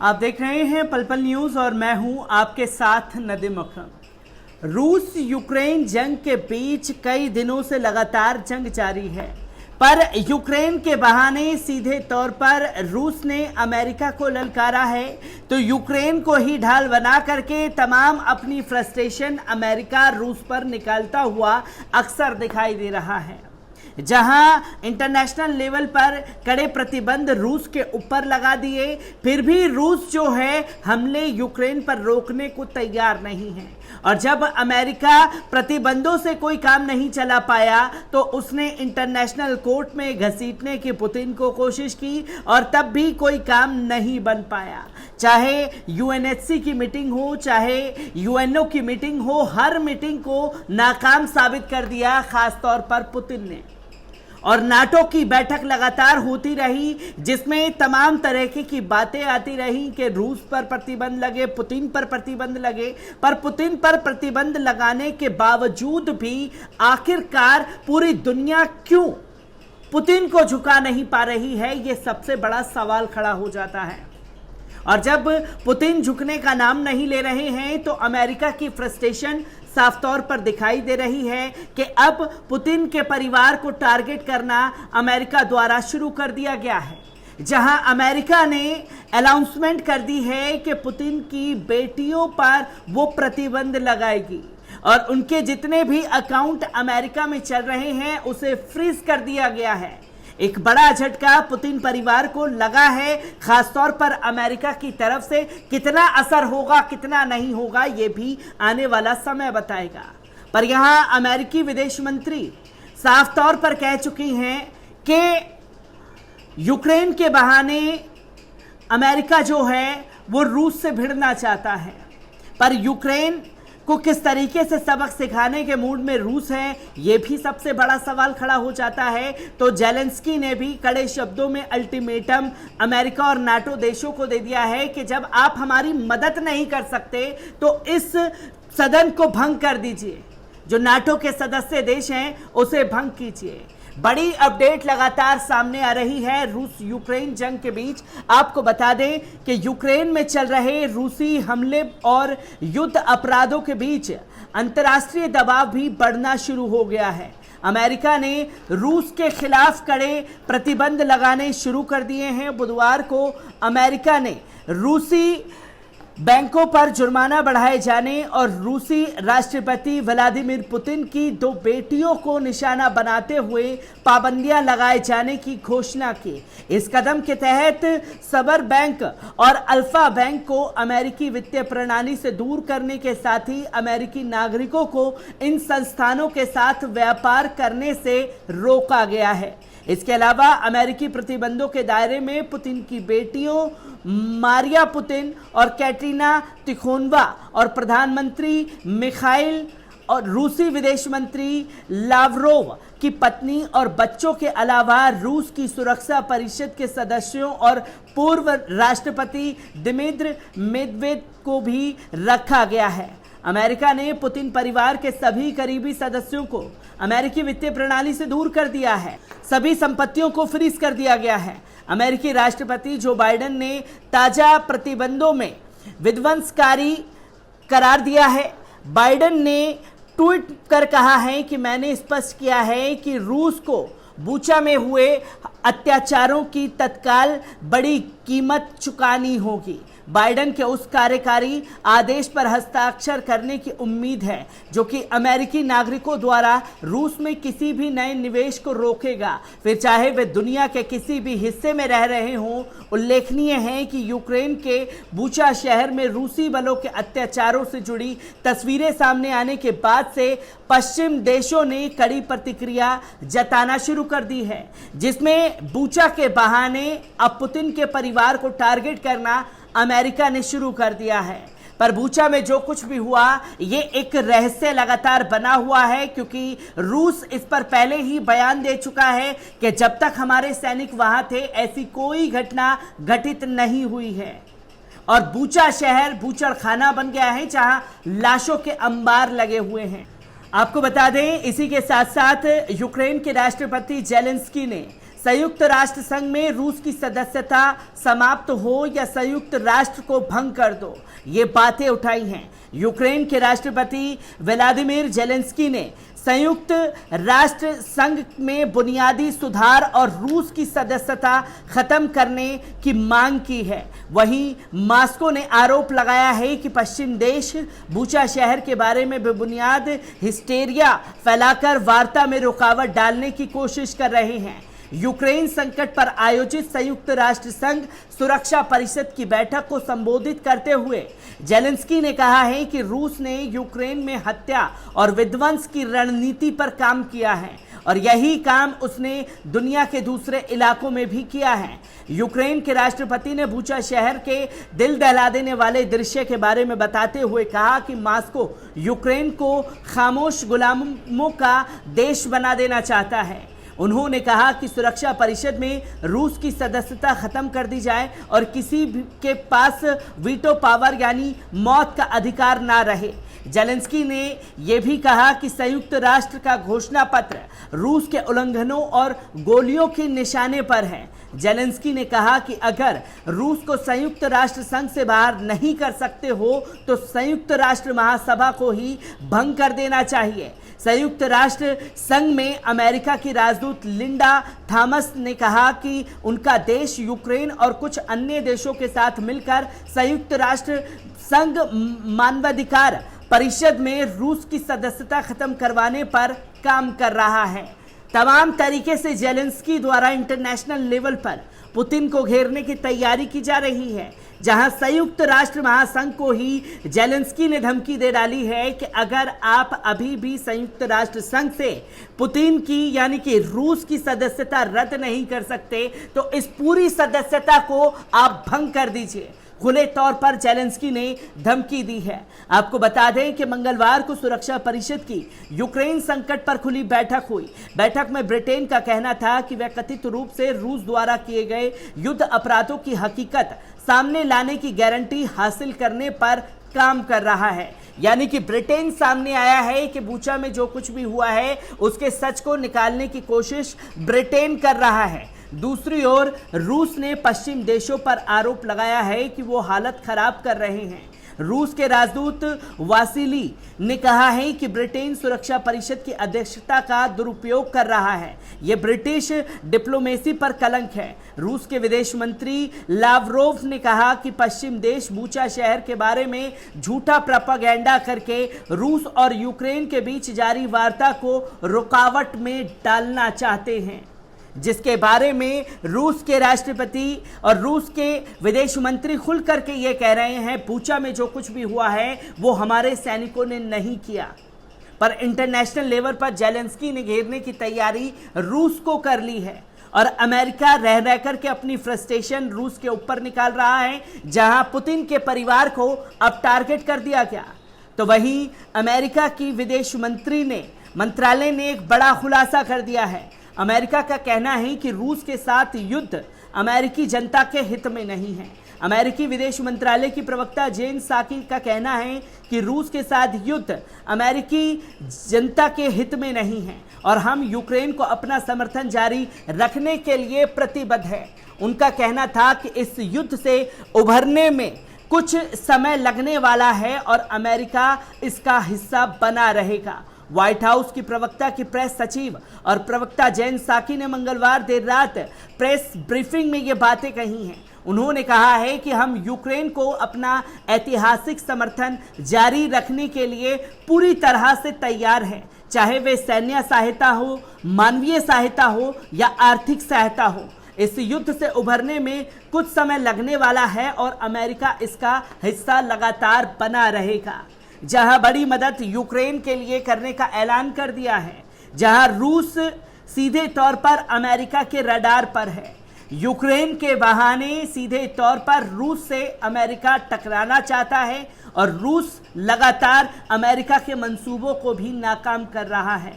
आप देख रहे हैं पल पल न्यूज और मैं हूं आपके साथ नदीम अकरम। रूस यूक्रेन जंग के बीच कई दिनों से लगातार जंग जारी है, पर यूक्रेन के बहाने सीधे तौर पर रूस ने अमेरिका को ललकारा है, तो यूक्रेन को ही ढाल बना करके तमाम अपनी फ्रस्ट्रेशन अमेरिका रूस पर निकालता हुआ अक्सर दिखाई दे रहा है। जहां इंटरनेशनल लेवल पर कड़े प्रतिबंध रूस के ऊपर लगा दिए, फिर भी रूस जो है हमले यूक्रेन पर रोकने को तैयार नहीं है। और जब अमेरिका प्रतिबंधों से कोई काम नहीं चला पाया तो उसने इंटरनेशनल कोर्ट में घसीटने की पुतिन को कोशिश की और तब भी कोई काम नहीं बन पाया। चाहे यूएनएचसी की मीटिंग हो, चाहे यूएनओ की मीटिंग हो, हर मीटिंग को नाकाम साबित कर दिया खास तौर पर पुतिन ने। और नाटो की बैठक लगातार होती रही, जिसमें तमाम तरह की बातें आती रही कि रूस पर प्रतिबंध लगे, पुतिन पर प्रतिबंध लगे, पर पुतिन पर प्रतिबंध लगाने के बावजूद भी आखिरकार पूरी दुनिया क्यों पुतिन को झुका नहीं पा रही है, ये सबसे बड़ा सवाल खड़ा हो जाता है। और जब पुतिन झुकने का नाम नहीं ले रहे हैं तो अमेरिका की फ्रस्ट्रेशन साफ तौर पर दिखाई दे रही है कि अब पुतिन के परिवार को टारगेट करना अमेरिका द्वारा शुरू कर दिया गया है। जहां अमेरिका ने अनाउंसमेंट कर दी है कि पुतिन की बेटियों पर वो प्रतिबंध लगाएगी और उनके जितने भी अकाउंट अमेरिका में चल रहे हैं उसे फ्रीज कर दिया गया है। एक बड़ा झटका पुतिन परिवार को लगा है, खासतौर पर अमेरिका की तरफ से। कितना असर होगा कितना नहीं होगा ये भी आने वाला समय बताएगा। पर यहां अमेरिकी विदेश मंत्री साफ तौर पर कह चुकी हैं कि यूक्रेन के बहाने अमेरिका जो है वो रूस से भिड़ना चाहता है, पर यूक्रेन को किस तरीके से सबक सिखाने के मूड में रूस है, यह भी सबसे बड़ा सवाल खड़ा हो जाता है। तो जेलेंस्की ने भी कड़े शब्दों में अल्टीमेटम अमेरिका और नाटो देशों को दे दिया है कि जब आप हमारी मदद नहीं कर सकते तो इस सदन को भंग कर दीजिए, जो नाटो के सदस्य देश हैं उसे भंग कीजिए। बड़ी अपडेट लगातार सामने आ रही है रूस यूक्रेन जंग के बीच। आपको बता दें कि यूक्रेन में चल रहे रूसी हमले और युद्ध अपराधों के बीच अंतर्राष्ट्रीय दबाव भी बढ़ना शुरू हो गया है। अमेरिका ने रूस के खिलाफ कड़े प्रतिबंध लगाने शुरू कर दिए हैं। बुधवार को अमेरिका ने रूसी बैंकों पर जुर्माना बढ़ाए जाने और रूसी राष्ट्रपति व्लादिमीर पुतिन की 2 बेटियों को निशाना बनाते हुए पाबंदियां लगाए जाने की घोषणा की। इस कदम के तहत सबर बैंक और अल्फा बैंक को अमेरिकी वित्तीय प्रणाली से दूर करने के साथ ही अमेरिकी नागरिकों को इन संस्थानों के साथ व्यापार करने से रोका गया है। इसके अलावा अमेरिकी प्रतिबंधों के दायरे में पुतिन की बेटियों मारिया पुतिन और कैटरीना तिखोनोवा और प्रधानमंत्री मिखाइल और रूसी विदेश मंत्री लावरोव की पत्नी और बच्चों के अलावा रूस की सुरक्षा परिषद के सदस्यों और पूर्व राष्ट्रपति दिमित्र मेदवेदेव को भी रखा गया है। अमेरिका ने पुतिन परिवार के सभी करीबी सदस्यों को अमेरिकी वित्तीय प्रणाली से दूर कर दिया है। सभी संपत्तियों को फ्रीज कर दिया गया है। अमेरिकी राष्ट्रपति जो बाइडेन ने ताजा प्रतिबंधों में विध्वंसकारी करार दिया है। बाइडेन ने ट्वीट कर कहा है कि मैंने स्पष्ट किया है कि रूस को बूचा में हुए अत्याचारों की तत्काल बड़ी कीमत चुकानी होगी। बाइडेन के उस कार्यकारी आदेश पर हस्ताक्षर करने की उम्मीद है जो कि अमेरिकी नागरिकों द्वारा रूस में किसी भी नए निवेश को रोकेगा, फिर चाहे वे दुनिया के किसी भी हिस्से में रह रहे हों। उल्लेखनीय है कि यूक्रेन के बूचा शहर में रूसी बलों के अत्याचारों से जुड़ी तस्वीरें सामने आने के बाद से पश्चिम देशों ने कड़ी प्रतिक्रिया जताना शुरू कर दी है, जिसमें बूचा के बहाने अब पुतिन के परिवार को टारगेट करना अमेरिका ने शुरू कर दिया है। पर बूचा में जो कुछ भी हुआ ये एक रहस्य लगातार बना हुआ है, क्योंकि रूस इस पर पहले ही बयान दे चुका है कि जब तक हमारे सैनिक वहां थे ऐसी कोई घटना घटित नहीं हुई है। और बूचा शहर बूचड़खाना बन गया है जहां लाशों के अंबार लगे हुए हैं। आपको बता दें, इसी के साथ साथ यूक्रेन के राष्ट्रपति जेलेंस्की ने संयुक्त राष्ट्र संघ में रूस की सदस्यता समाप्त हो या संयुक्त राष्ट्र को भंग कर दो, ये बातें उठाई हैं। यूक्रेन के राष्ट्रपति व्लादिमीर जेलेंस्की ने संयुक्त राष्ट्र संघ में बुनियादी सुधार और रूस की सदस्यता खत्म करने की मांग की है। वहीं मॉस्को ने आरोप लगाया है कि पश्चिम देश बुचा शहर के बारे में बेबुनियाद हिस्टेरिया फैलाकर वार्ता में रुकावट डालने की कोशिश कर रहे हैं। यूक्रेन संकट पर आयोजित संयुक्त राष्ट्र संघ सुरक्षा परिषद की बैठक को संबोधित करते हुए जेलेंस्की ने कहा है कि रूस ने यूक्रेन में हत्या और विध्वंस की रणनीति पर काम किया है और यही काम उसने दुनिया के दूसरे इलाकों में भी किया है। यूक्रेन के राष्ट्रपति ने बुचा शहर के दिल दहला देने वाले दृश्य के बारे में बताते हुए कहा कि मॉस्को यूक्रेन को खामोश गुलामों का देश बना देना चाहता है। उन्होंने कहा कि सुरक्षा परिषद में रूस की सदस्यता खत्म कर दी जाए और किसी के पास वीटो पावर यानी मौत का अधिकार ना रहे। जेलेंस्की ने यह भी कहा कि संयुक्त राष्ट्र का घोषणा पत्र रूस के उल्लंघनों और गोलियों के निशाने पर है। जेलेंस्की ने कहा कि अगर रूस को संयुक्त राष्ट्र संघ से बाहर नहीं कर सकते हो तो संयुक्त राष्ट्र महासभा को ही भंग कर देना चाहिए। संयुक्त राष्ट्र संघ में अमेरिका की राजदूत लिंडा थॉमस ने कहा कि उनका देश यूक्रेन और कुछ अन्य देशों के साथ मिलकर संयुक्त राष्ट्र संघ मानवाधिकार परिषद में रूस की सदस्यता खत्म करवाने पर काम कर रहा है। तमाम तरीके से जेलेंस्की द्वारा इंटरनेशनल लेवल पर पुतिन को घेरने की तैयारी की जा रही है, जहां संयुक्त राष्ट्र महासंघ को ही जेलेंस्की ने धमकी दे डाली है कि अगर आप अभी भी संयुक्त राष्ट्र संघ से पुतिन की यानी कि रूस की सदस्यता रद्द नहीं कर सकते तो इस पूरी सदस्यता को आप भंग कर दीजिए। खुले तौर पर जेलेंस्की ने धमकी दी है। आपको बता दें कि मंगलवार को सुरक्षा परिषद की यूक्रेन संकट पर खुली बैठक हुई। बैठक में ब्रिटेन का कहना था कि वह कथित रूप से रूस द्वारा किए गए युद्ध अपराधों की हकीकत सामने लाने की गारंटी हासिल करने पर काम कर रहा है। यानी कि ब्रिटेन सामने आया है कि बुचा में जो कुछ भी हुआ है उसके सच को निकालने की कोशिश ब्रिटेन कर रहा है। दूसरी ओर रूस ने पश्चिम देशों पर आरोप लगाया है कि वो हालत खराब कर रहे हैं। रूस के राजदूत वासिली ने कहा है कि ब्रिटेन सुरक्षा परिषद की अध्यक्षता का दुरुपयोग कर रहा है। यह ब्रिटिश डिप्लोमेसी पर कलंक है। रूस के विदेश मंत्री लावरोव ने कहा कि पश्चिम देश बुचा शहर के बारे में झूठा प्रोपेगेंडा करके रूस और यूक्रेन के बीच जारी वार्ता को रुकावट में डालना चाहते हैं, जिसके बारे में रूस के राष्ट्रपति और रूस के विदेश मंत्री खुल करके ये कह रहे हैं बुचा में जो कुछ भी हुआ है वो हमारे सैनिकों ने नहीं किया। पर इंटरनेशनल लेवल पर जेलेंस्की ने घेरने की तैयारी रूस को कर ली है और अमेरिका रह रह करके अपनी फ्रस्ट्रेशन रूस के ऊपर निकाल रहा है, जहां पुतिन के परिवार को अब टारगेट कर दिया गया। तो वहीं अमेरिका की विदेश मंत्रालय ने एक बड़ा खुलासा कर दिया है। अमेरिका का कहना है कि रूस के साथ युद्ध अमेरिकी जनता के हित में नहीं है। अमेरिकी विदेश मंत्रालय की प्रवक्ता जेन साकी का कहना है कि रूस के साथ युद्ध अमेरिकी जनता के हित में नहीं है और हम यूक्रेन को अपना समर्थन जारी रखने के लिए प्रतिबद्ध है। उनका कहना था कि इस युद्ध से उभरने में कुछ समय लगने वाला है और अमेरिका इसका हिस्सा बना रहेगा। व्हाइट हाउस की प्रवक्ता की प्रेस सचिव और प्रवक्ता जेन साकी ने मंगलवार देर रात प्रेस ब्रीफिंग में ये बातें कही हैं। उन्होंने कहा है कि हम यूक्रेन को अपना ऐतिहासिक समर्थन जारी रखने के लिए पूरी तरह से तैयार हैं, चाहे वे सैन्य सहायता हो, मानवीय सहायता हो या आर्थिक सहायता हो। इस युद्ध से उभरने में कुछ समय लगने वाला है और अमेरिका इसका हिस्सा लगातार बना रहेगा। जहां बड़ी मदद यूक्रेन के लिए करने का ऐलान कर दिया है, जहां रूस सीधे तौर पर अमेरिका के रडार पर है। यूक्रेन के बहाने सीधे तौर पर रूस से अमेरिका टकराना चाहता है और रूस लगातार अमेरिका के मंसूबों को भी नाकाम कर रहा है।